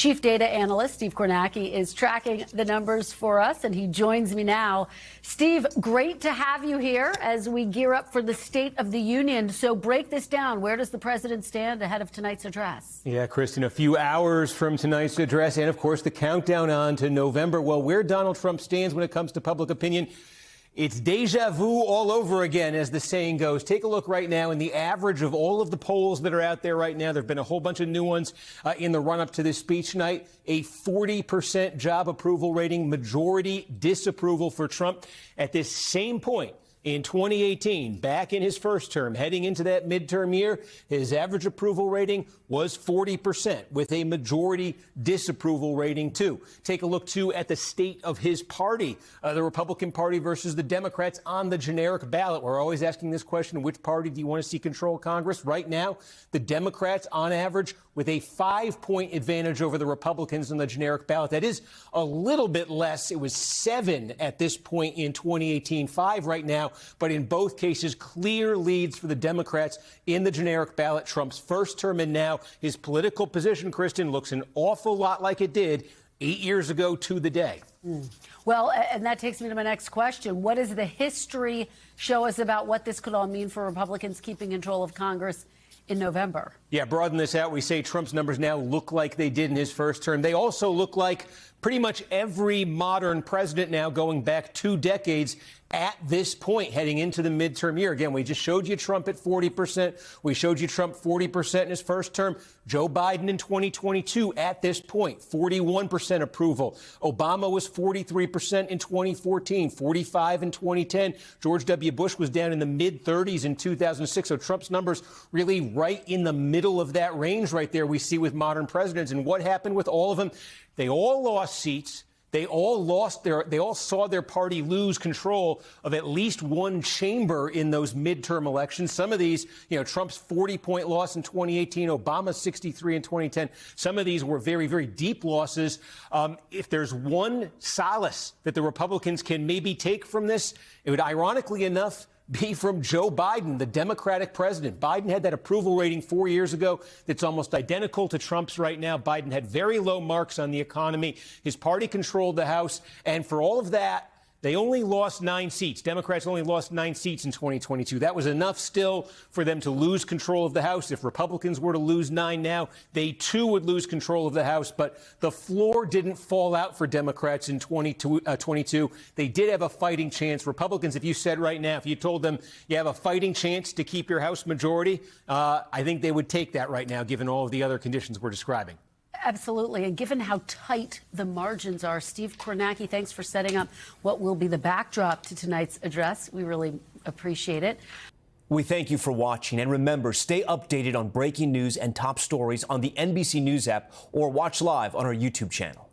Chief Data Analyst Steve Kornacki is tracking the numbers for us, and he joins me now. Steve, great to have you here as we gear up for the State of the Union. So break this down. Where does the president stand ahead of tonight's address? Yeah, Kristen, a few hours from tonight's address and, of course, the countdown on to November. Well, where Donald Trump stands when it comes to public opinion, it's deja vu all over again, as the saying goes. Take a look right now in the average of all of the polls that are out there right now. There have been a whole bunch of new ones in the run-up to this speech tonight. A 40% job approval rating, majority disapproval for Trump. At this same point in 2018, back in his first term, heading into that midterm year, his average approval rating was 40%, with a majority disapproval rating, too. Take a look, too, at the state of his party, the Republican Party versus the Democrats on the generic ballot. We're always asking this question, which party do you want to see control Congress? Right now, the Democrats, on average, with a 5-point advantage over the Republicans on the generic ballot. That is a little bit less. It was 7 at this point in 2018, 5 right now. But in both cases, clear leads for the Democrats in the generic ballot. Trump's first term and now his political position, Kristen, looks an awful lot like it did 8 years ago to the day. Well, and that takes me to my next question. What does the history show us about what this could all mean for Republicans keeping control of Congress in November? Yeah, broaden this out. We say Trump's numbers now look like they did in his first term. They also look like pretty much every modern president now going back 2 decades at this point heading into the midterm year. Again, we just showed you Trump at 40%. We showed you Trump 40% in his first term. Joe Biden in 2022 at this point, 41% approval. Obama was 43% in 2014, 45 in 2010. George W. Bush was down in the mid-30s in 2006. So Trump's numbers really right in the middle of that range right there we see with modern presidents. And what happened with all of them? They all lost seats. They all saw their party lose control of at least one chamber in those midterm elections. Some of these, Trump's 40-point loss in 2018, Obama's 63 in 2010. Some of these were very, very deep losses. If there's one solace that the Republicans can maybe take from this, it would, ironically enough, be from Joe Biden, the Democratic president. Biden had that approval rating 4 years ago that's almost identical to Trump's right now. Biden had very low marks on the economy. His party controlled the House. And for all of that, they only lost 9 seats. Democrats only lost 9 seats in 2022. That was enough still for them to lose control of the House. If Republicans were to lose 9 now, they too would lose control of the House. But the floor didn't fall out for Democrats in 2022. They did have a fighting chance. Republicans, if you said right now, if you told them you have a fighting chance to keep your House majority, I think they would take that right now, given all of the other conditions we're describing. Absolutely. And given how tight the margins are, Steve Kornacki, thanks for setting up what will be the backdrop to tonight's address. We really appreciate it. We thank you for watching. And remember, stay updated on breaking news and top stories on the NBC News app or watch live on our YouTube channel.